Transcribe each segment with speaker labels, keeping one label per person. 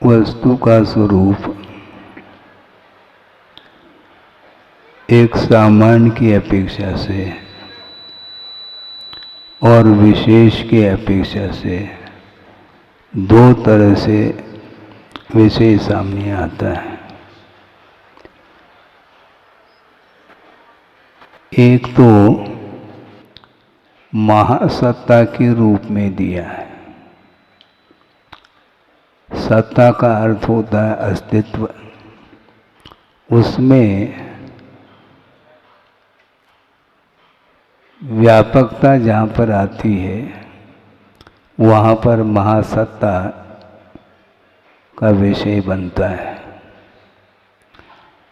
Speaker 1: वस्तु का स्वरूप एक सामान्य की अपेक्षा से और विशेष की अपेक्षा से दो तरह से विषय सामने आता है। एक तो महासत्ता के रूप में दिया है। सत्ता का अर्थ होता है अस्तित्व। उसमें व्यापकता जहाँ पर आती है वहाँ पर महासत्ता का विषय बनता है।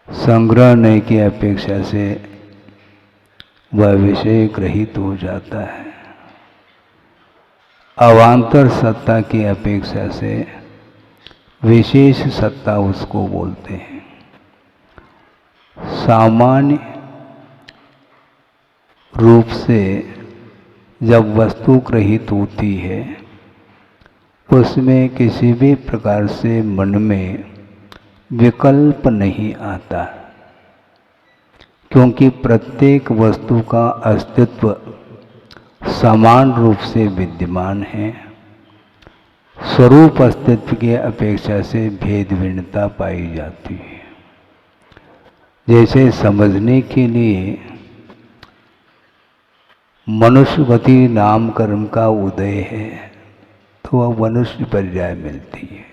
Speaker 1: संग्रहण की अपेक्षा से वह विषय ग्रहित हो जाता है। अवान्तर सत्ता की अपेक्षा से विशेष सत्ता उसको बोलते हैं। सामान्य रूप से जब वस्तु ग्रहित होती है उसमें किसी भी प्रकार से मन में विकल्प नहीं आता, क्योंकि प्रत्येक वस्तु का अस्तित्व समान रूप से विद्यमान है। स्वरूप अस्तित्व की अपेक्षा से भेद भिन्नता पाई जाती है। जैसे समझने के लिए मनुष्य गति नाम कर्म का उदय है तो वह मनुष्य पर्याय मिलती है।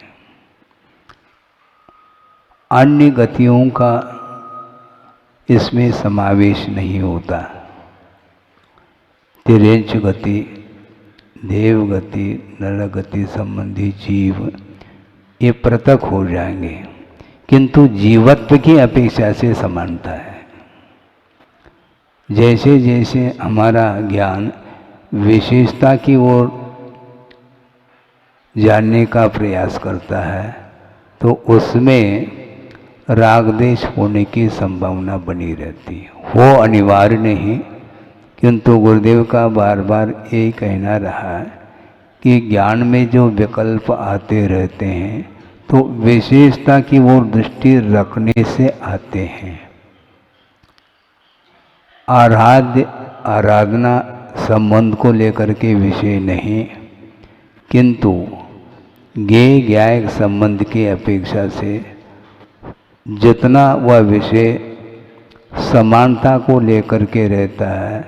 Speaker 1: अन्य गतियों का इसमें समावेश नहीं होता। तिर्यंच गति, देव गति, नर गति संबंधी जीव ये पृथक हो जाएंगे, किंतु जीवत्व की अपेक्षा से समानता है। जैसे जैसे हमारा ज्ञान विशेषता की ओर जानने का प्रयास करता है तो उसमें राग देश होने की संभावना बनी रहती है। वो अनिवार्य नहीं, किंतु गुरुदेव का बार बार यही कहना रहा है कि ज्ञान में जो विकल्प आते रहते हैं तो विशेषता की ओर दृष्टि रखने से आते हैं। आराधना संबंध को लेकर के विषय नहीं, किंतु ज्ञेय ज्ञायक संबंध की अपेक्षा से जितना वह विषय समानता को लेकर के रहता है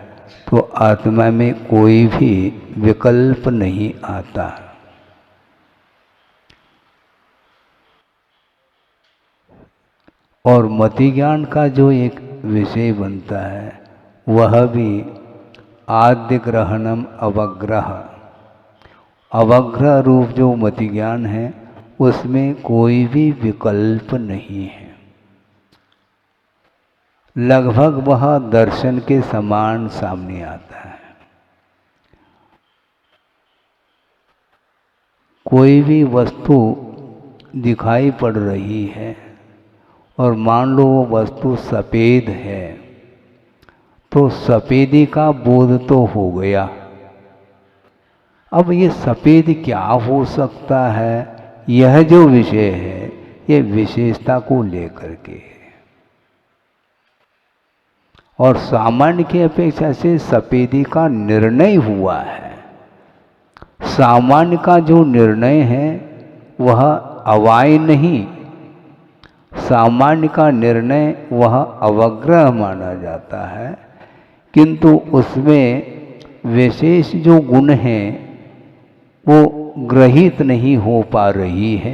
Speaker 1: तो आत्मा में कोई भी विकल्प नहीं आता। और मति ज्ञान का जो एक विषय बनता है वह भी आद्य ग्रहणम अवग्रह। अवग्रह रूप जो मति ज्ञान है उसमें कोई भी विकल्प नहीं है। लगभग वह दर्शन के समान सामने आता है। कोई भी वस्तु दिखाई पड़ रही है और मान लो वो वस्तु सफ़ेद है तो सफ़ेदी का बोध तो हो गया। अब ये सफ़ेद क्या हो सकता है, यह जो विषय है ये विशेषता को लेकर के है। और सामान्य की अपेक्षा से सफ़ेदी का निर्णय हुआ है। सामान्य का जो निर्णय है वह अवाय नहीं, सामान्य का निर्णय वह अवग्रह माना जाता है, किंतु उसमें विशेष जो गुण हैं वो ग्रहित नहीं हो पा रही है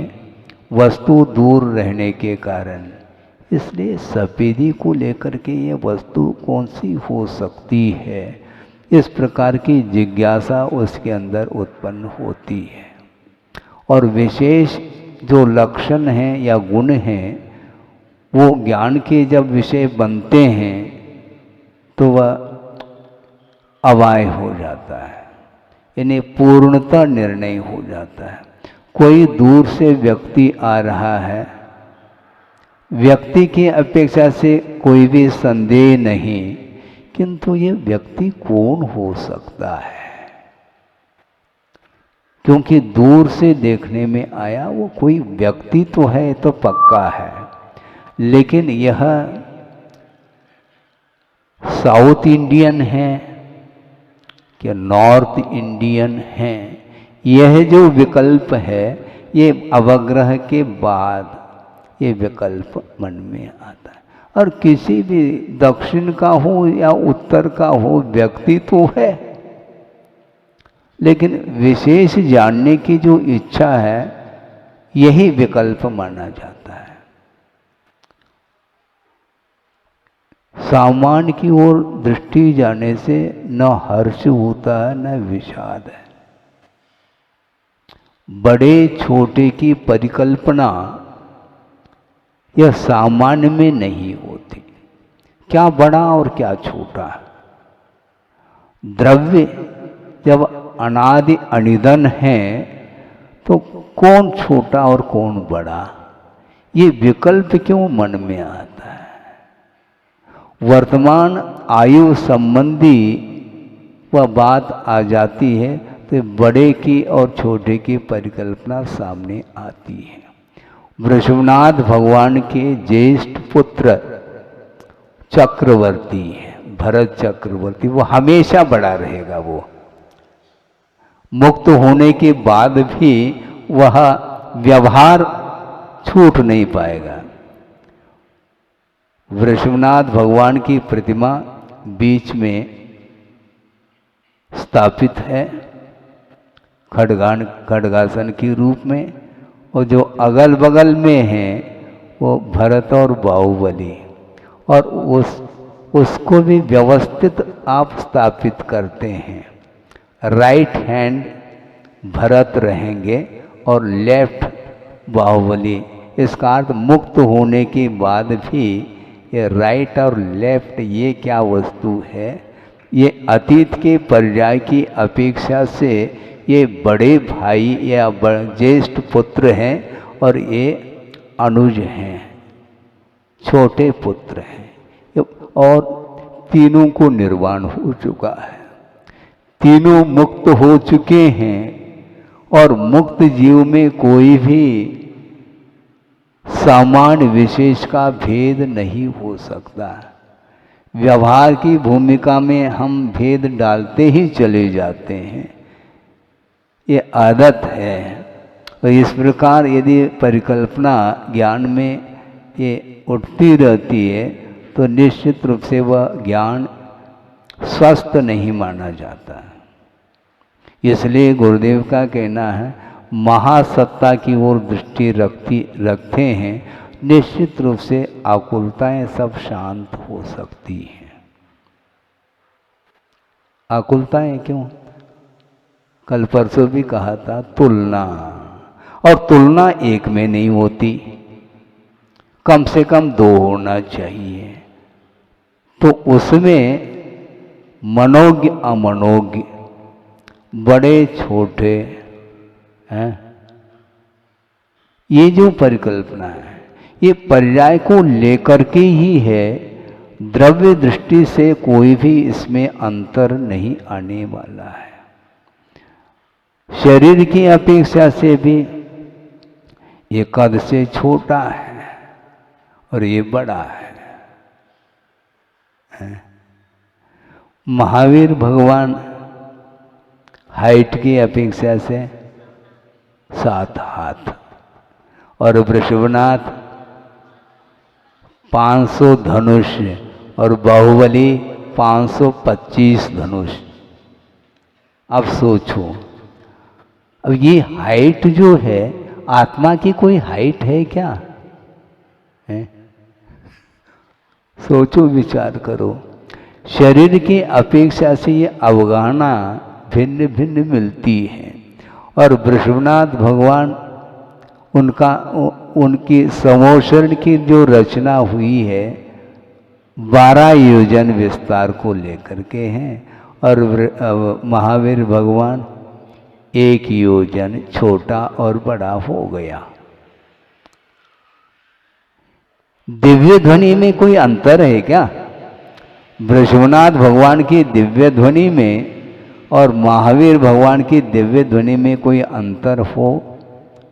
Speaker 1: वस्तु दूर रहने के कारण। इसलिए सफ़ेदी को लेकर के ये वस्तु कौन सी हो सकती है, इस प्रकार की जिज्ञासा उसके अंदर उत्पन्न होती है। और विशेष जो लक्षण हैं या गुण हैं वो ज्ञान के जब विषय बनते हैं तो वह अवाय हो जाता है, यानी पूर्णता निर्णय हो जाता है। कोई दूर से व्यक्ति आ रहा है, व्यक्ति की अपेक्षा से कोई भी संदेह नहीं, किंतु ये व्यक्ति कौन हो सकता है, क्योंकि दूर से देखने में आया वो कोई व्यक्ति तो है, तो पक्का है, लेकिन यह साउथ इंडियन है क्या नॉर्थ इंडियन है, यह जो विकल्प है ये अवग्रह के बाद ये विकल्प मन में आता है। और किसी भी दक्षिण का हो या उत्तर का हो, व्यक्ति तो है, लेकिन विशेष जानने की जो इच्छा है यही विकल्प माना जाता है। सामान्य की ओर दृष्टि जाने से न हर्ष होता है न विषाद है। बड़े छोटे की परिकल्पना यह सामान्य में नहीं होती। क्या बड़ा और क्या छोटा है? द्रव्य जब अनादि अनिधन है तो कौन छोटा और कौन बड़ा, ये विकल्प क्यों मन में आता है? वर्तमान आयु संबंधी वह बात आ जाती है तो बड़े की और छोटे की परिकल्पना सामने आती है। वृषभनाथ भगवान के ज्येष्ठ पुत्र चक्रवर्ती है, भरत चक्रवर्ती, वो हमेशा बड़ा रहेगा। वो मुक्त होने के बाद भी वह व्यवहार छूट नहीं पाएगा। वृषभनाथ भगवान की प्रतिमा बीच में स्थापित है खड्गासन के रूप में, और जो अगल बगल में हैं वो भरत और बाहुबली, और उसको भी व्यवस्थित आप स्थापित करते हैं। राइट हैंड भरत रहेंगे और लेफ्ट बाहुबली। इसका अर्थ मुक्त होने के बाद भी ये राइट और लेफ्ट ये क्या वस्तु है, ये अतीत के पर्याय की अपेक्षा से ये बड़े भाई या ज्येष्ठ पुत्र हैं और ये अनुज हैं, छोटे पुत्र हैं, और तीनों को निर्वाण हो चुका है। तीनों मुक्त हो चुके हैं और मुक्त जीव में कोई भी सामान्य विशेष का भेद नहीं हो सकता। व्यवहार की भूमिका में हम भेद डालते ही चले जाते हैं, ये आदत है। और इस प्रकार यदि परिकल्पना ज्ञान में ये उठती रहती है तो निश्चित रूप से वह ज्ञान स्वस्थ नहीं माना जाता। इसलिए गुरुदेव का कहना है महासत्ता की ओर दृष्टि रखते हैं, निश्चित रूप से आकुलताएं सब शांत हो सकती हैं। आकुलताएं क्यों? कल परसों भी कहा था तुलना, और तुलना एक में नहीं होती, कम से कम दो होना चाहिए। तो उसमें मनोज्ञ अमनोज्ञ, बड़े छोटे हैं, ये जो परिकल्पना है ये पर्याय को लेकर के ही है। द्रव्य दृष्टि से कोई भी इसमें अंतर नहीं आने वाला है। शरीर की अपेक्षा से भी ये कद से छोटा है और ये बड़ा है। महावीर भगवान हाइट की अपेक्षा से 7 हाथ, और वृषभनाथ 500 धनुष और बाहुबली 525 धनुष। अब सोचो, अब ये हाइट जो है, आत्मा की कोई हाइट है क्या? है? सोचो, विचार करो। शरीर की अपेक्षा से ये अवगाहना भिन्न भिन्न मिलती है। और वृषभनाथ भगवान उनकी समोषण की जो रचना हुई है 12 योजन विस्तार को लेकर के हैं, और महावीर भगवान 1 योजन छोटा और बड़ा हो गया। दिव्य ध्वनि में कोई अंतर है क्या? वृषभनाथ भगवान की दिव्य ध्वनि में और महावीर भगवान की दिव्य ध्वनि में कोई अंतर हो,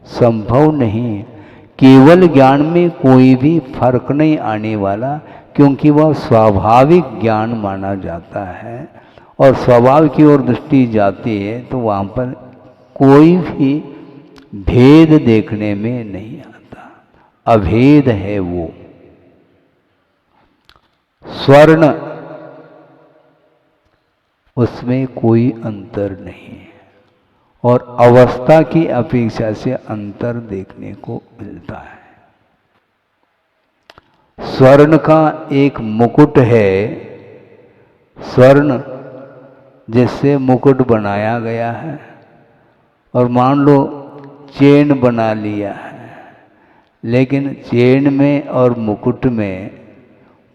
Speaker 1: संभव नहीं। केवल ज्ञान में कोई भी फर्क नहीं आने वाला, क्योंकि वह स्वाभाविक ज्ञान माना जाता है और स्वभाव की ओर दृष्टि जाती है तो वहाँ पर कोई भी भेद देखने में नहीं आता, अभेद है वो। स्वर्ण, उसमें कोई अंतर नहीं है और अवस्था की अपेक्षा से अंतर देखने को मिलता है। स्वर्ण का एक मुकुट है, स्वर्ण जिससे मुकुट बनाया गया है, और मान लो चेन बना लिया है, लेकिन चेन में और मुकुट में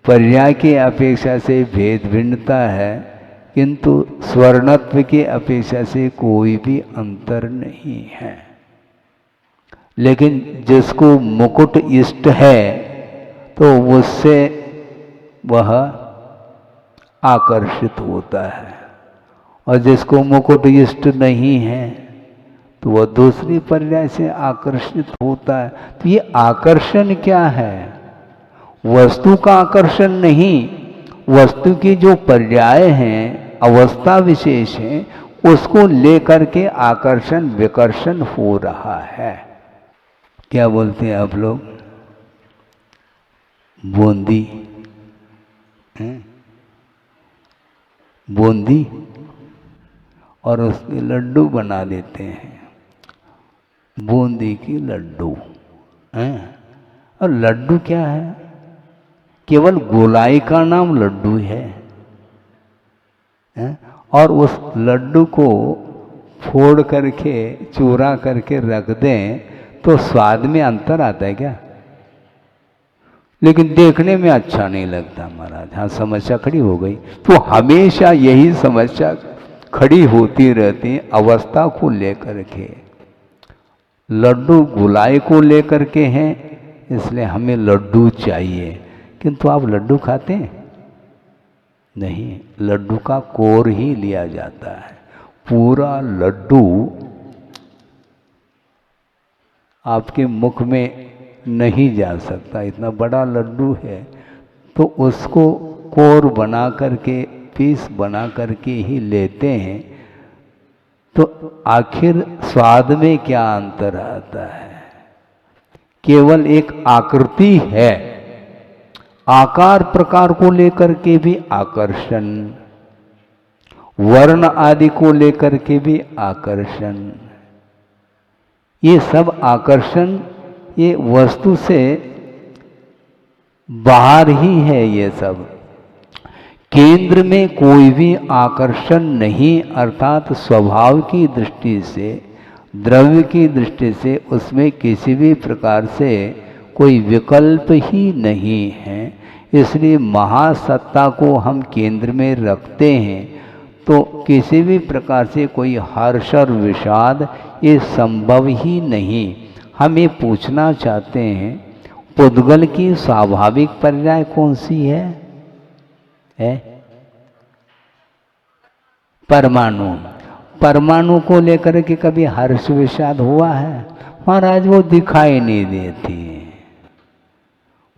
Speaker 1: पर्याय की अपेक्षा से भेद भिन्नता है, किंतु स्वर्णत्व की अपेक्षा से कोई भी अंतर नहीं है। लेकिन जिसको मुकुट इष्ट है तो उससे वह आकर्षित होता है, और जिसको मुकुट इष्ट नहीं है तो वह दूसरी पर्याय से आकर्षित होता है। तो ये आकर्षण क्या है? वस्तु का आकर्षण नहीं, वस्तु की जो पर्याय हैं, अवस्था विशेष है, उसको लेकर के आकर्षण विकर्षण हो रहा है। क्या बोलते हैं आप लोग? बूंदी, बूंदी और उसके लड्डू बना देते हैं, बूंदी की लड्डू हैं। और लड्डू क्या है? केवल गोलाई का नाम लड्डू है, हैं? और उस लड्डू को फोड़ करके चूरा करके रख दें तो स्वाद में अंतर आता है क्या? लेकिन देखने में अच्छा नहीं लगता महाराज। हाँ, समस्या खड़ी हो गई। तो हमेशा यही समस्या खड़ी होती रहती, अवस्था को लेकर के। लड्डू गुलाई को लेकर के हैं, इसलिए हमें लड्डू चाहिए, किंतु आप लड्डू खाते हैं? नहीं, लड्डू का कोर ही लिया जाता है। पूरा लड्डू आपके मुख में नहीं जा सकता, इतना बड़ा लड्डू है, तो उसको कोर बना करके, पीस बना करके ही लेते हैं। तो आखिर स्वाद में क्या अंतर आता है? केवल एक आकृति है, आकार प्रकार को लेकर के भी आकर्षण, वर्ण आदि को लेकर के भी आकर्षण। ये सब आकर्षण ये वस्तु से बाहर ही है। ये सब केंद्र में कोई भी आकर्षण नहीं, अर्थात स्वभाव की दृष्टि से, द्रव्य की दृष्टि से उसमें किसी भी प्रकार से कोई विकल्प ही नहीं है। इसलिए महासत्ता को हम केंद्र में रखते हैं तो किसी भी प्रकार से कोई हर्ष और विषाद ये संभव ही नहीं। हम ये पूछना चाहते हैं, पुद्गल की स्वाभाविक पर्याय कौन सी है? परमाणु। परमाणु को लेकर के कभी हर्ष विषाद हुआ है? महाराज वो दिखाई नहीं देती,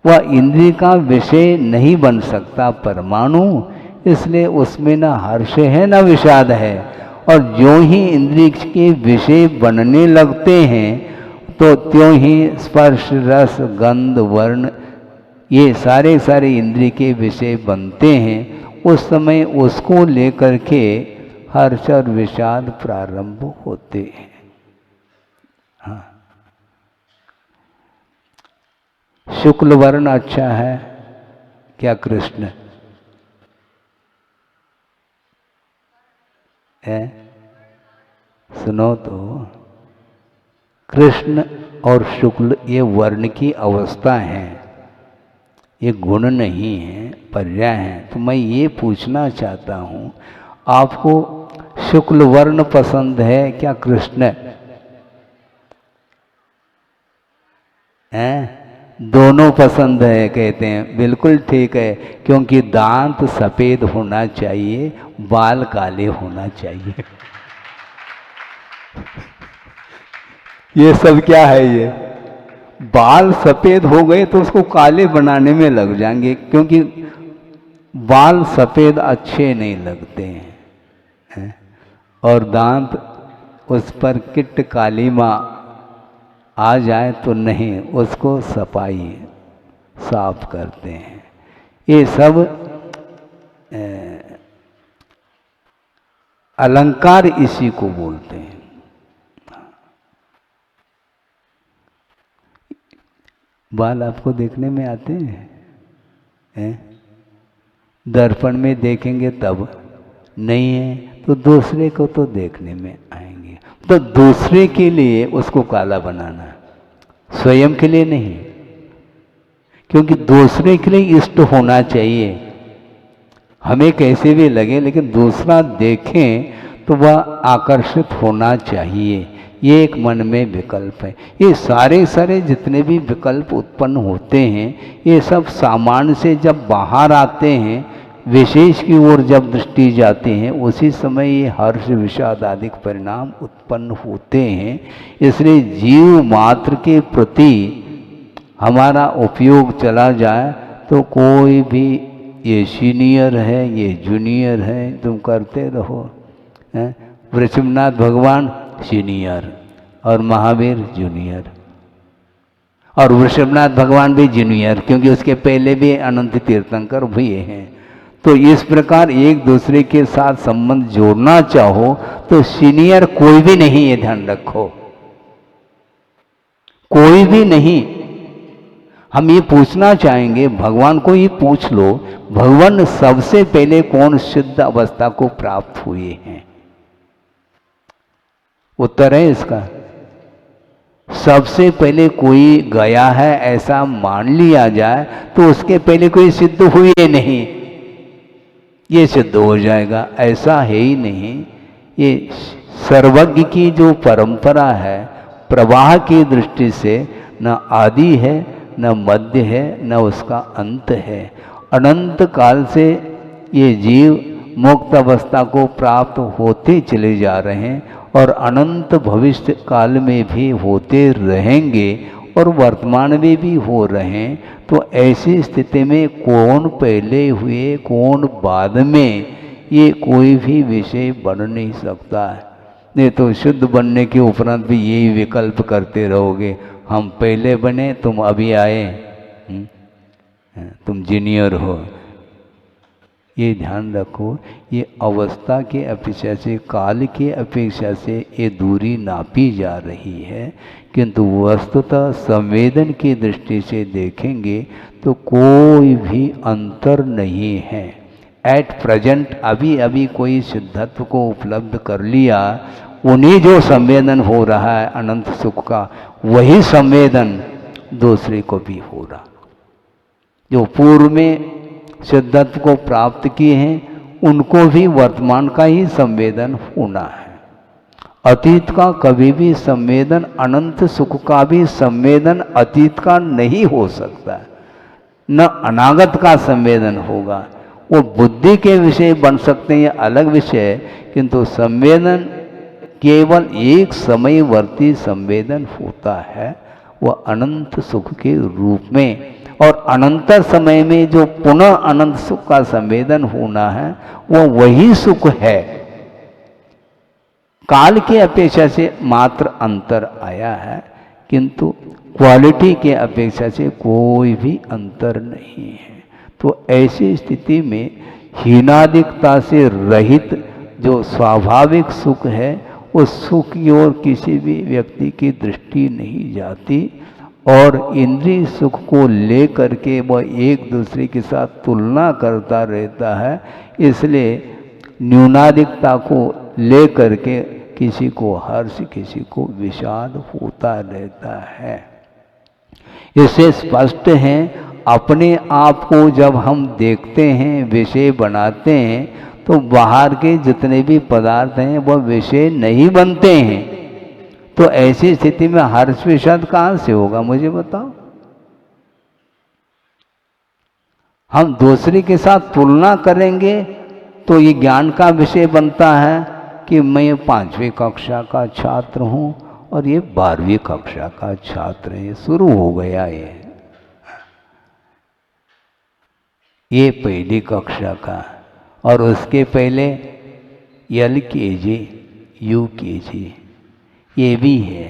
Speaker 1: वह इंद्रिय का विषय नहीं बन सकता परमाणु, इसलिए उसमें न हर्ष है न विषाद है। और जो ही इंद्रिय के विषय बनने लगते हैं तो त्यों ही स्पर्श रस गंध वर्ण ये सारे इंद्रिय के विषय बनते हैं। उस समय उसको लेकर के हर्ष और विषाद प्रारंभ होते हैं। हाँ, शुक्ल वर्ण अच्छा है क्या कृष्ण है? सुनो तो, कृष्ण और शुक्ल ये वर्ण की अवस्था है, ये गुण नहीं है, पर्याय है। तो मैं ये पूछना चाहता हूँ, आपको शुक्ल वर्ण पसंद है क्या कृष्ण है? दोनों पसंद है कहते हैं, बिल्कुल ठीक है, क्योंकि दांत सफेद होना चाहिए, बाल काले होना चाहिए। ये सब क्या है? ये बाल सफेद हो गए तो उसको काले बनाने में लग जाएंगे, क्योंकि बाल सफेद अच्छे नहीं लगते हैं। और दांत उस पर किट कालीमा आ जाए तो नहीं, उसको सफाई साफ करते हैं। ये सब अलंकार इसी को बोलते हैं। बाल आपको देखने में आते हैं? दर्पण में देखेंगे तब, नहीं है तो दूसरे को तो देखने में आएंगे। तो दूसरे के लिए उसको काला बनाना, स्वयं के लिए नहीं, क्योंकि दूसरे के लिए इष्ट होना चाहिए। हमें कैसे भी लगे लेकिन दूसरा देखें तो वह आकर्षित होना चाहिए। ये एक मन में विकल्प है। ये सारे जितने भी विकल्प उत्पन्न होते हैं, ये सब सामान्य से जब बाहर आते हैं, विशेष की ओर जब दृष्टि जाती है, उसी समय ये हर्ष विषाद आदि परिणाम उत्पन्न होते हैं। इसलिए जीव मात्र के प्रति हमारा उपयोग चला जाए तो कोई भी, ये सीनियर है, ये जूनियर है, तुम करते रहो। वृषभनाथ भगवान सीनियर और महावीर जूनियर, और वृषभनाथ भगवान भी जूनियर, क्योंकि उसके पहले भी अनंत तीर्थंकर हुए हैं। तो इस प्रकार एक दूसरे के साथ संबंध जोड़ना चाहो तो सीनियर कोई भी नहीं, ये ध्यान रखो, कोई भी नहीं। हम ये पूछना चाहेंगे, भगवान को ये पूछ लो, भगवान सबसे पहले कौन सिद्ध अवस्था को प्राप्त हुए हैं? उत्तर है इसका, सबसे पहले कोई गया है ऐसा मान लिया जाए तो उसके पहले कोई सिद्ध हुए नहीं, ये सिद्ध हो जाएगा, ऐसा है ही नहीं। ये सर्वज्ञ की जो परंपरा है, प्रवाह की दृष्टि से न आदि है, न मध्य है, न उसका अंत है। अनंत काल से ये जीव मुक्त अवस्था को प्राप्त होते चले जा रहे हैं और अनंत भविष्य काल में भी होते रहेंगे और वर्तमान में भी हो रहे हैं। तो ऐसी स्थिति में कौन पहले हुए कौन बाद में, ये कोई भी विषय बन नहीं सकता है। नहीं तो शुद्ध बनने के उपरांत भी यही विकल्प करते रहोगे, हम पहले बने, तुम अभी आए, तुम जूनियर हो। ये ध्यान रखो, ये अवस्था के अपेक्षा से, काल के अपेक्षा से ये दूरी नापी जा रही है, किंतु वस्तुतः संवेदन की दृष्टि से देखेंगे तो कोई भी अंतर नहीं है। एट प्रेजेंट अभी अभी कोई सिद्धत्व को उपलब्ध कर लिया, उन्हीं जो संवेदन हो रहा है अनंत सुख का, वही संवेदन दूसरे को भी हो रहा। जो पूर्व में सिद्धत्व को प्राप्त किए हैं उनको भी वर्तमान का ही संवेदन होना है। अतीत का कभी भी संवेदन, अनंत सुख का भी संवेदन अतीत का नहीं हो सकता, न अनागत का संवेदन होगा। वो बुद्धि के विषय बन सकते हैं, ये अलग विषय है, किंतु संवेदन केवल एक समयवर्ती संवेदन होता है, वह अनंत सुख के रूप में। और अनंतर समय में जो पुनः अनंत सुख का संवेदन होना है, वो वही सुख है। काल के अपेक्षा से मात्र अंतर आया है, किंतु क्वालिटी के अपेक्षा से कोई भी अंतर नहीं है। तो ऐसी स्थिति में हीनादिकता से रहित जो स्वाभाविक सुख है, उस सुख की ओर किसी भी व्यक्ति की दृष्टि नहीं जाती और इंद्रिय सुख को लेकर के वह एक दूसरे के साथ तुलना करता रहता है। इसलिए न्यूनाधिकता को लेकर के किसी को हर्ष, किसी को विषाद होता रहता है। इससे स्पष्ट है, अपने आप को जब हम देखते हैं, विषय बनाते हैं, तो बाहर के जितने भी पदार्थ हैं वह विषय नहीं बनते हैं। तो ऐसी स्थिति में हर्ष विषाद कहाँ से होगा, मुझे बताओ? हम दूसरे के साथ तुलना करेंगे तो ये ज्ञान का विषय बनता है कि मैं 5वीं कक्षा का छात्र हूँ और ये 12वीं कक्षा का छात्र है। शुरू हो गया ये पहली कक्षा का, और उसके पहले LKG UKG ये भी है,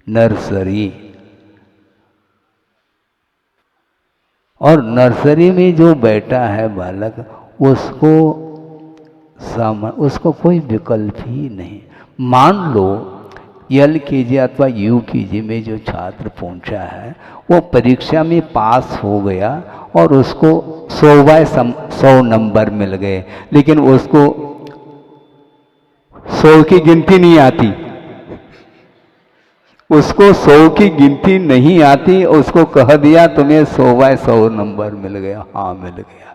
Speaker 1: नर्सरी। और नर्सरी में जो बैठा है बालक, उसको कोई विकल्प ही नहीं। मान लो LKG अथवा UKG में जो छात्र पहुंचा है वो परीक्षा में पास हो गया और उसको 100/100 नंबर मिल गए, लेकिन उसको 100 की गिनती नहीं आती, उसको 100 की गिनती नहीं आती। उसको कह दिया तुम्हें 100/100 नंबर मिल गया। हाँ मिल गया,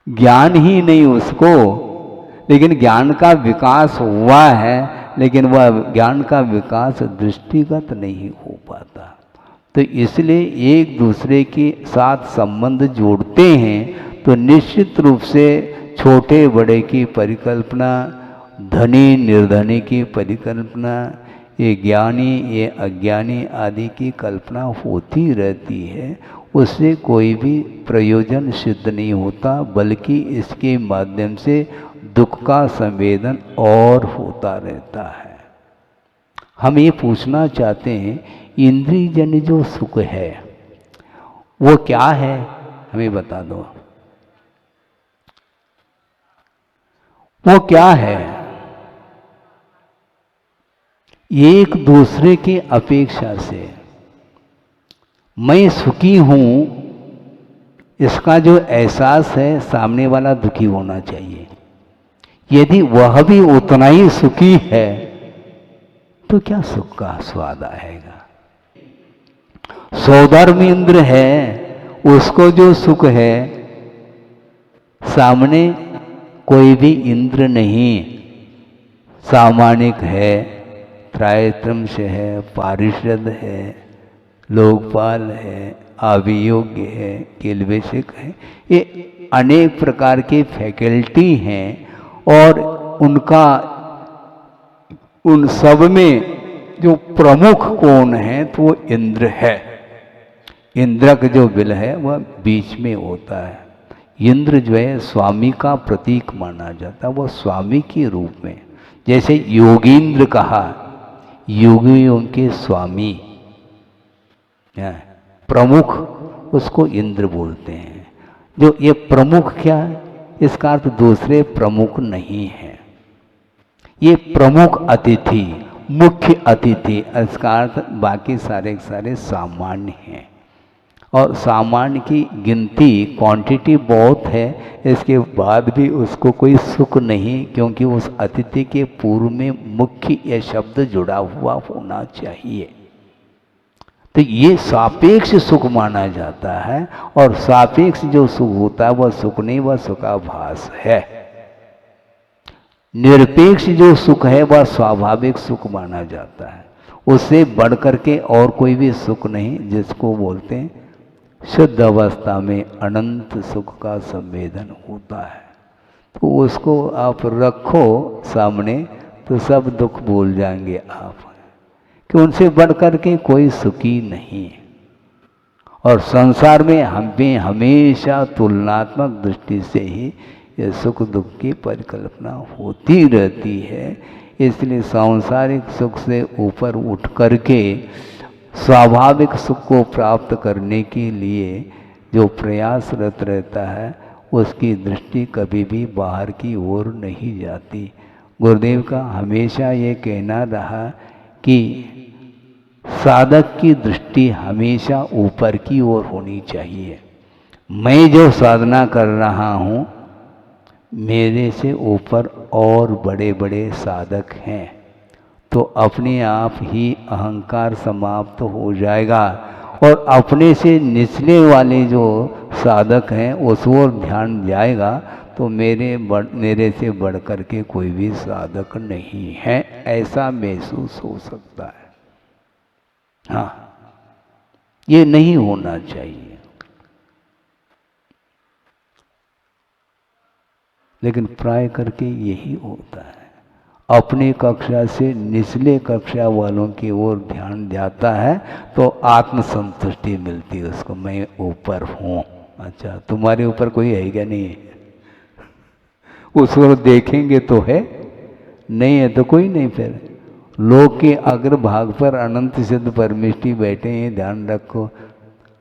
Speaker 1: ज्ञान ही नहीं उसको, लेकिन ज्ञान का विकास हुआ है, लेकिन वह ज्ञान का विकास दृष्टिगत नहीं हो पाता। तो इसलिए एक दूसरे के साथ संबंध जोड़ते हैं तो निश्चित रूप से छोटे बड़े की परिकल्पना, धनी निर्धनी की परिकल्पना, ये ज्ञानी ये अज्ञानी आदि की कल्पना होती रहती है। उससे कोई भी प्रयोजन सिद्ध नहीं होता, बल्कि इसके माध्यम से दुख का संवेदन और होता रहता है। हम ये पूछना चाहते हैं, इंद्रियजन्य जो सुख है वो क्या है, हमें बता दो, वो क्या है? एक दूसरे की अपेक्षा से मैं सुखी हूं, इसका जो एहसास है सामने वाला दुखी होना चाहिए। यदि वह भी उतना ही सुखी है तो क्या सुख का स्वाद आएगा? सौधर्म इंद्र है, उसको जो सुख है, सामने कोई भी इंद्र नहीं, सामानिक है, त्रायत्रंश है, पारिषद है, लोकपाल है, अभियोग्य है, किलवेशिक है, ये अनेक प्रकार के फैकल्टी हैं। और उनका उन सब में जो प्रमुख कौन है तो वो इंद्र है। इंद्रक जो बिल है वह बीच में होता है। इंद्र जो है स्वामी का प्रतीक माना जाता है, वह स्वामी के रूप में। जैसे योगींद्र कहा, योगियों के स्वामी प्रमुख, उसको इंद्र बोलते हैं। जो ये प्रमुख क्या है, इसका अर्थ दूसरे प्रमुख नहीं है, ये प्रमुख अतिथि, मुख्य अतिथि, इसका अर्थ बाकी सारे सारे सामान्य हैं। और सामान्य की गिनती क्वांटिटी बहुत है, इसके बाद भी उसको कोई सुख नहीं, क्योंकि उस अतिथि के पूर्व में मुख्य यह शब्द जुड़ा हुआ होना चाहिए। तो ये सापेक्ष सुख माना जाता है, और सापेक्ष जो सुख होता है वह सुख नहीं, वह सुखाभास है। निरपेक्ष जो सुख है वह स्वाभाविक सुख माना जाता है, उससे बढ़ करके और कोई भी सुख नहीं, जिसको बोलते हैं शुद्ध अवस्था में अनंत सुख का संवेदन होता है। तो उसको आप रखो सामने तो सब दुख भूल जाएंगे आप, कि उनसे बढ़ करके कोई सुखी नहीं। और संसार में हमें हमेशा तुलनात्मक दृष्टि से ही ये सुख दुख की परिकल्पना होती रहती है। इसलिए सांसारिक सुख से ऊपर उठ करके स्वाभाविक सुख को प्राप्त करने के लिए जो प्रयासरत रहता है, उसकी दृष्टि कभी भी बाहर की ओर नहीं जाती। गुरुदेव का हमेशा ये कहना रहा कि साधक की दृष्टि हमेशा ऊपर की ओर होनी चाहिए। मैं जो साधना कर रहा हूँ, मेरे से ऊपर और बड़े बड़े साधक हैं, तो अपने आप ही अहंकार समाप्त हो जाएगा, और अपने से निचले वाले जो साधक हैं उस ओर ध्यान जाएगा, तो मेरे से बढ़ कर के कोई भी साधक नहीं है, ऐसा महसूस हो सकता है। हाँ, ये नहीं होना चाहिए। लेकिन प्राय करके यही होता है, अपनी कक्षा से निचले कक्षा वालों की ओर ध्यान जाता है तो आत्मसंतुष्टि मिलती है उसको, मैं ऊपर हूँ। अच्छा, तुम्हारे ऊपर कोई है क्या? नहीं है। उस ओर देखेंगे तो है, नहीं है तो कोई नहीं। फिर लोक के अग्रभाग पर अनंत सिद्ध परमेष्टि बैठे हैं, ध्यान रखो।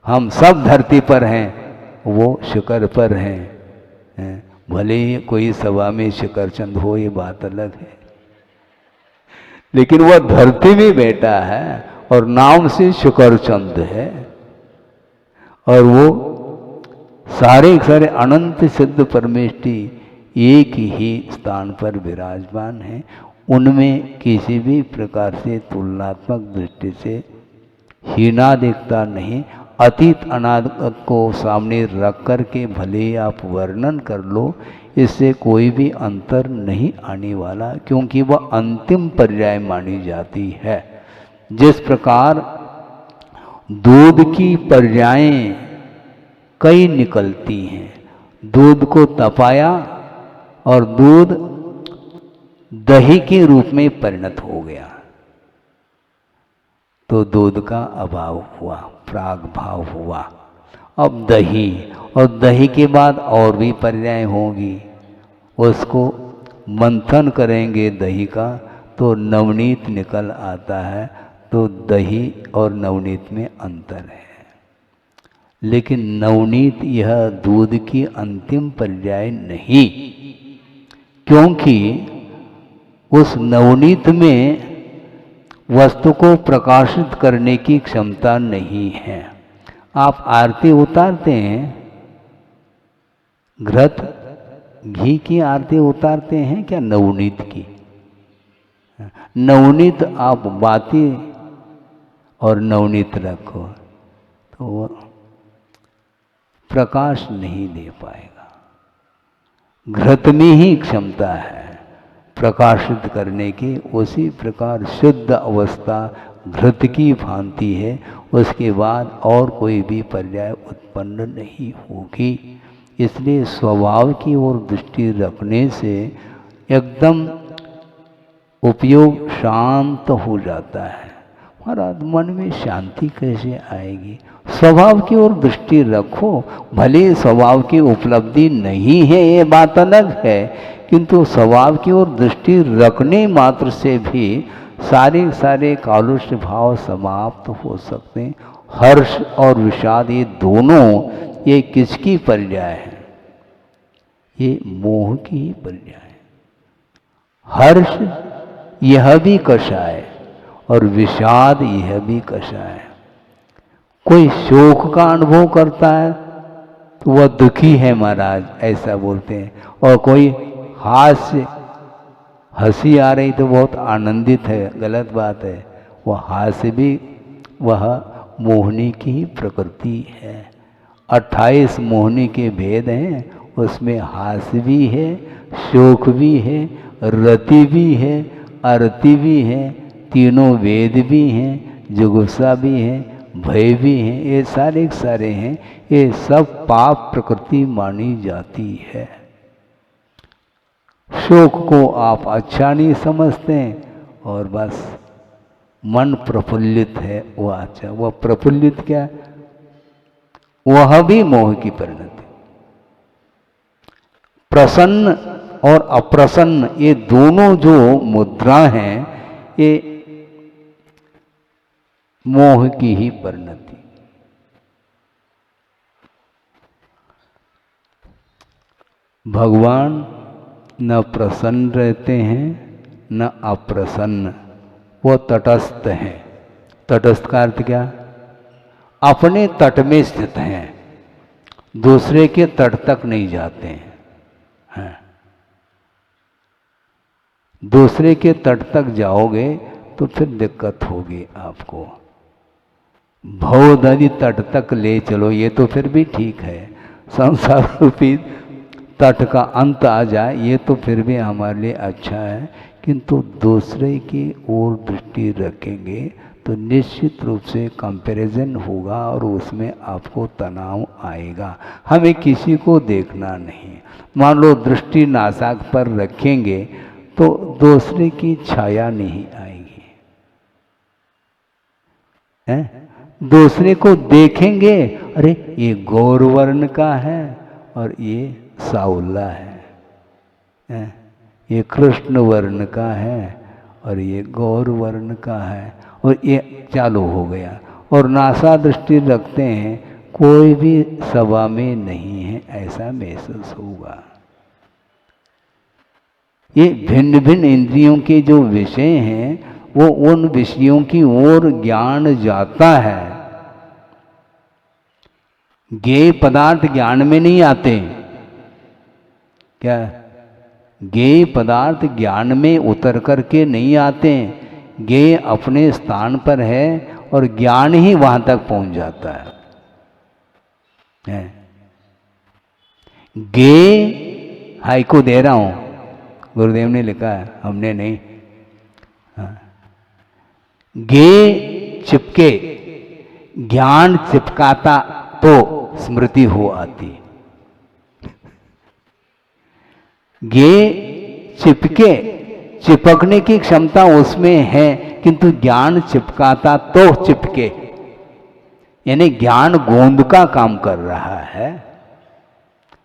Speaker 1: हम सब धरती पर हैं, वो शिखर पर हैं। भले ही कोई सभा में शिखरचंद हो, ये बात अलग है, लेकिन वह धरती में बैठा है और नाम से शिखरचंद है। और वो सारे सारे अनंत सिद्ध परमेष्टि एक ही स्थान पर विराजमान है। उनमें किसी भी प्रकार से तुलनात्मक दृष्टि से हीनादिकता नहीं। अतीत अनागत को सामने रख कर के भले ही आप वर्णन कर लो, इससे कोई भी अंतर नहीं आने वाला, क्योंकि वह अंतिम पर्याय मानी जाती है। जिस प्रकार दूध की पर्यायें कई निकलती हैं, दूध को तपाया और दूध दही के रूप में परिणत हो गया तो दूध का अभाव हुआ, प्राग भाव हुआ। अब दही, और दही के बाद और भी पर्याय होंगी, उसको मंथन करेंगे दही का तो नवनीत निकल आता है। तो दही और नवनीत में अंतर है, लेकिन नवनीत यह दूध की अंतिम पर्याय नहीं, क्योंकि उस नवनीत में वस्तु को प्रकाशित करने की क्षमता नहीं है। आप आरती उतारते हैं, घृत घी की आरती उतारते हैं क्या? नवनीत की। नवनीत आप बाती और नवनीत रखो तो वो प्रकाश नहीं दे पाएगा। घृत में ही क्षमता है प्रकाशित करने की। उसी प्रकार शुद्ध अवस्था घृत की भांति है, उसके बाद और कोई भी पर्याय उत्पन्न नहीं होगी। इसलिए स्वभाव की ओर दृष्टि रखने से एकदम उपयोग शांत हो जाता है। महाराज, मन में शांति कैसे आएगी? स्वभाव की ओर दृष्टि रखो। भले स्वभाव की उपलब्धि नहीं है, ये बात अलग है, किंतु स्वभाव की ओर दृष्टि रखने मात्र से भी सारे सारे कालुष्य भाव समाप्त हो सकते हैं। हर्ष और विषाद ये दोनों, ये किसकी पर्याय है? ये मोह की ही पर्याय है। हर्ष यह भी कषाय और विषाद यह भी कषाय। कोई शोक का अनुभव करता है तो वह दुखी है महाराज, ऐसा बोलते हैं। और कोई हास्य, हंसी आ रही तो बहुत आनंदित है, गलत बात है। वह हास्य भी वह मोहनी की ही प्रकृति है। 28 मोहनी के भेद हैं, उसमें हास्य भी है, शोक भी है, रति भी है, अरति भी है, तीनों वेद भी हैं, जुगुप्सा भी है, भय भी है। ये सारे सारे हैं, ये सब पाप प्रकृति मानी जाती है। शोक को आप अच्छा नहीं समझते और बस मन प्रफुल्लित है, वह अच्छा। वह प्रफुल्लित क्या? वह भी मोह की परिणति। प्रसन्न और अप्रसन्न ये दोनों जो मुद्रा हैं, ये मोह की ही परिणति। भगवान न प्रसन्न रहते हैं न अप्रसन्न, वो तटस्थ हैं। तटस्थ का अर्थ क्या? अपने तट में स्थित हैं, दूसरे के तट तक नहीं जाते हैं। दूसरे के तट तक जाओगे तो फिर दिक्कत होगी आपको। भव नदी तट तक ले चलो, ये तो फिर भी ठीक है। संसार रूपी तट का अंत आ जाए, ये तो फिर भी हमारे लिए अच्छा है। किंतु दूसरे की ओर दृष्टि रखेंगे तो तो निश्चित रूप से कंपैरिजन होगा और उसमें आपको तनाव आएगा। हमें किसी को देखना नहीं। मान लो दृष्टि नासाक पर रखेंगे तो दूसरे की छाया नहीं आएगी, हैं? दूसरे को देखेंगे, अरे ये गौर वर्ण का है और ये साउला है, हैं? ये कृष्ण वर्ण का है और ये गौर वर्ण का है, और ये चालू हो गया। और नासा दृष्टि रखते हैं, कोई भी सभा में नहीं है ऐसा महसूस होगा। ये भिन्न भिन्न इंद्रियों के जो विषय हैं वो उन विषयों की ओर ज्ञान जाता है। ज्ञेय पदार्थ ज्ञान में नहीं आते। क्या? ज्ञेय पदार्थ ज्ञान में उतर करके नहीं आते। ज्ञेय अपने स्थान पर है और ज्ञान ही वहां तक पहुंच जाता है। ज्ञेय हाइको दे रहा हूं, गुरुदेव ने लिखा है, हमने नहीं। ज्ञेय चिपके, ज्ञान चिपकाता तो स्मृति हो आती। ज्ञेय चिपके, चिपकने की क्षमता उसमें है, किंतु ज्ञान चिपकाता तो चिपके, यानी ज्ञान गोंद का काम कर रहा है।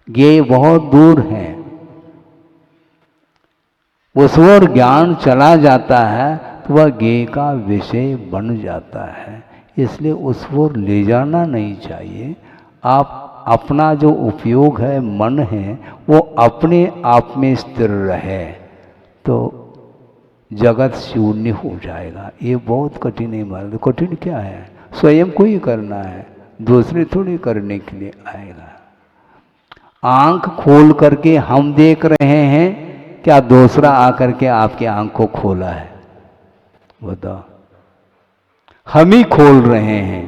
Speaker 1: ज्ञेय बहुत दूर है, उस ओर ज्ञान चला जाता है तो वह ज्ञेय का विषय बन जाता है। इसलिए उस ओर ले जाना नहीं चाहिए। आप अपना जो उपयोग है, मन है, वो अपने आप में स्थिर रहे तो जगत शून्य हो जाएगा। ये बहुत कठिन है महाराज। कठिन क्या है? स्वयं को ही करना है, दूसरे थोड़ी करने के लिए आएगा। आंख खोल करके हम देख रहे हैं, क्या दूसरा आकर के आपकी आंख को खोला है? बताओ। हम ही खोल रहे हैं।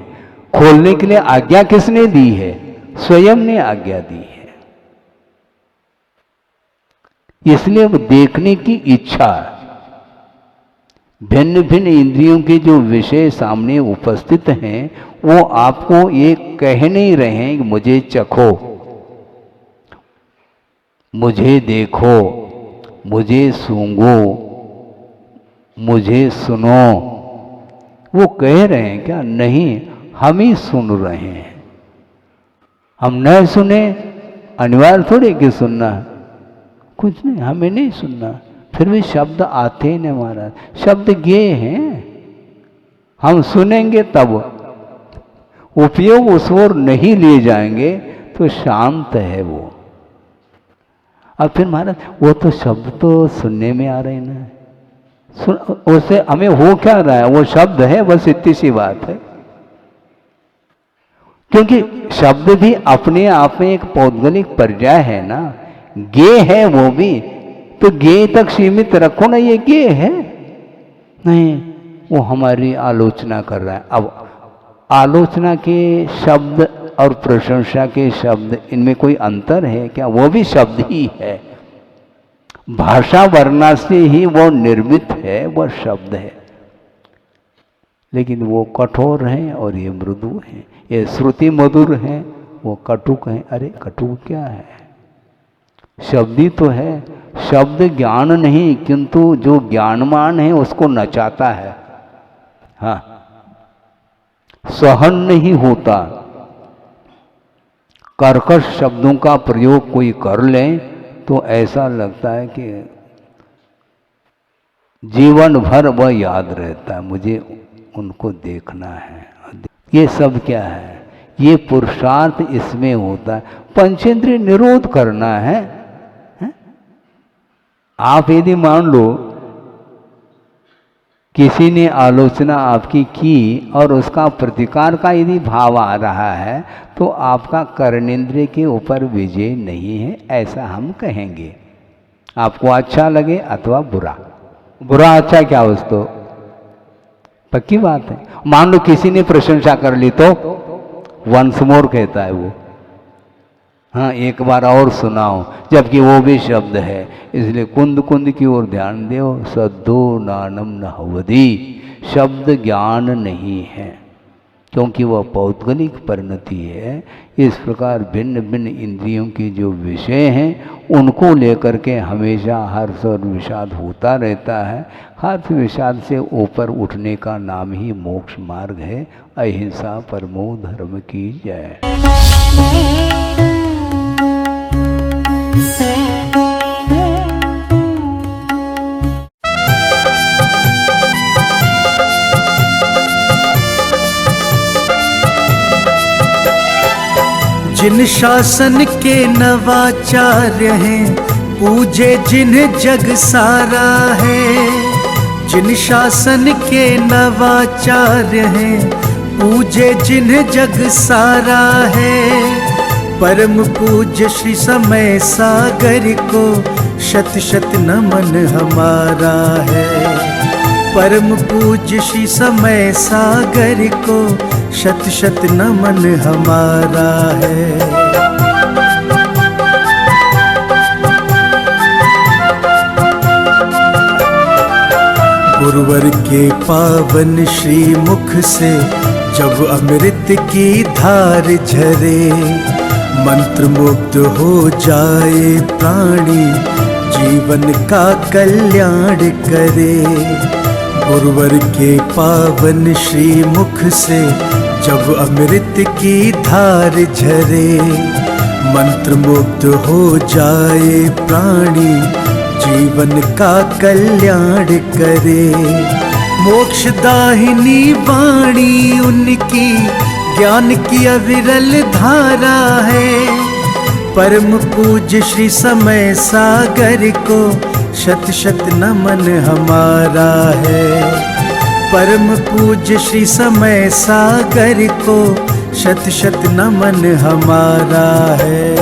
Speaker 1: खोलने के लिए आज्ञा किसने दी है? स्वयं ने आज्ञा दी है। इसलिए वो देखने की इच्छा, भिन्न भिन्न इंद्रियों के जो विषय सामने उपस्थित हैं वो आपको ये कह नहीं रहे हैं कि मुझे चखो, मुझे देखो, मुझे सूंघो, मुझे सुनो। वो कह रहे हैं क्या? नहीं, हम ही सुन रहे हैं। हम न सुने अनिवार्य थोड़ी कि सुनना, कुछ नहीं, हमें नहीं सुनना, फिर भी शब्द आते ही नहीं महाराज। शब्द ज्ञेय हैं, हम सुनेंगे तब। उपयोग उस ओर नहीं ले जाएंगे तो शांत है वो। अब फिर महाराज वो तो शब्द तो सुनने में आ रहे हैं ना, उससे हमें हो क्या रहा है? वो शब्द है, बस इतनी सी बात है। क्योंकि शब्द भी अपने आप में एक पौद्गलिक पर्याय है ना। ज्ञेय है वो भी, तो ज्ञेय तक सीमित रखो ना, ये ज्ञेय है नहीं, वो हमारी आलोचना कर रहा है। अब आलोचना के शब्द और प्रशंसा के शब्द, इनमें कोई अंतर है क्या? वो भी शब्द ही है। भाषा वर्णा से ही वो निर्मित है, वह शब्द है। लेकिन वो कठोर हैं और ये मृदु हैं। ये श्रुति मधुर हैं, वो कटुक हैं। अरे कटुक क्या है? शब्दी तो है। शब्द ज्ञान नहीं, किंतु जो ज्ञानमान है उसको नचाता है। हाँ, सहन नहीं होता। कर्कश शब्दों का प्रयोग कोई कर ले तो ऐसा लगता है कि जीवन भर वह याद रहता है, मुझे उनको देखना है। ये सब क्या है? ये पुरुषार्थ इसमें होता है। पंचेंद्रिय निरोध करना है। आप यदि मान लो किसी ने आलोचना आपकी की और उसका प्रतिकार का यदि भाव आ रहा है तो आपका कर्णेंद्रिय के ऊपर विजय नहीं है, ऐसा हम कहेंगे। आपको अच्छा लगे अथवा बुरा, बुरा अच्छा क्या वस्तु, पक्की बात है। मान लो किसी ने प्रशंसा कर ली तो वंस मोर कहता है वो, हाँ, एक बार और सुनाओ, जबकि वो भी शब्द है। इसलिए कुंद कुंद की ओर ध्यान दो। सद्धो नानम नहवदी, शब्द ज्ञान नहीं है, क्योंकि वह पौद्गलिक परिणति है। इस प्रकार भिन्न भिन्न इंद्रियों के जो विषय हैं उनको लेकर के हमेशा हर्ष और विषाद होता रहता है। हर्ष विषाद से ऊपर उठने का नाम ही मोक्ष मार्ग है। अहिंसा परमो धर्म की जय।
Speaker 2: जिन शासन के नवाचार्य हैं, पूजे जिन्हें जग सारा है। जिन शासन के नवाचार्य हैं, पूजे जिन्हें जग सारा है। परम पूज्य श्री समय सागर को शत शत नमन हमारा है। परम पूज्य श्री समय सागर को शत शत नमन हमारा है। गुरुवर के पावन श्री मुख से जब अमृत की धार झरे, मंत्र मुग्ध हो जाए प्राणी, जीवन का कल्याण करे। गुरुवर के पावन श्री मुख से जब अमृत की धार झरे, मंत्र मुग्ध हो जाए प्राणी, जीवन का कल्याण करे। मोक्षदाहिनी वाणी उनकी ज्ञान की अविरल धारा है। परम पूज्य श्री समय सागर को शत शत नमन हमारा है। परम पूज्य श्री समय सागर को शत शत नमन हमारा है।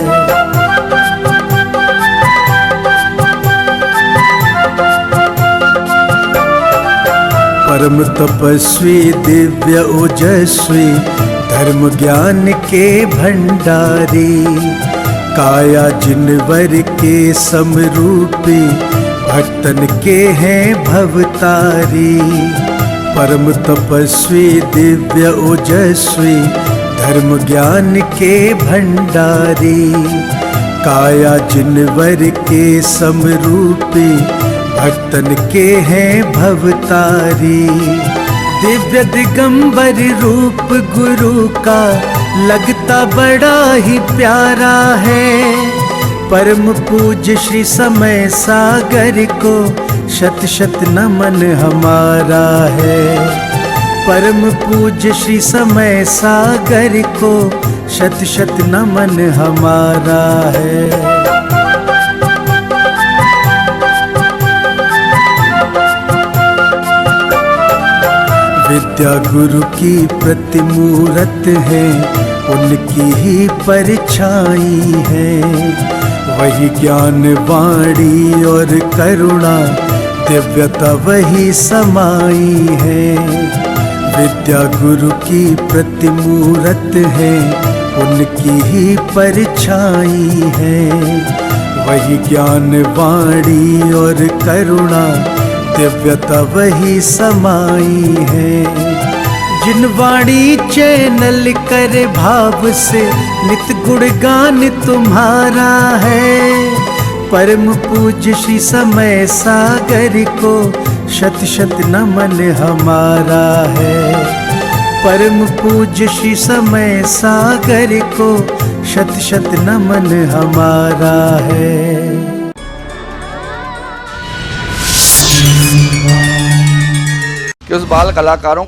Speaker 2: परम तपस्वी दिव्य ओजस्वी, धर्म ज्ञान के भंडारी, काया जिनवर के समरूपी, भक्तन के हैं भवतारी। परम तपस्वी दिव्य ओजस्वी, धर्म ज्ञान के भंडारी, काया जिनवर के समरूपी, भक्तन के हैं भवतारी। दिव्य दिगंबर रूप गुरु का लगता बड़ा ही प्यारा है। परम पूज्य श्री समय सागर को शत शत नमन हमारा है। परम पूज्य श्री समय सागर को शत शत नमन हमारा है। विद्या गुरु की प्रतिमूरत है, उनकी ही परछाई है। वही ज्ञान वाणी और करुणा, दिव्यता वही समाई है। विद्या गुरु की प्रतिमूरत है, उनकी ही परछाई है। वही ज्ञान वाणी और करुणा, दिव्यता वही समाई है। जिन वाणी चैनल करे भाव से, नित गुणगान तुम्हारा है। परम पूज्य श्री समय सागर को शत शत नमन हमारा है। परम पूज्य श्री समय सागर को शत शत नमन हमारा है।
Speaker 3: कि उस बाल कलाकारों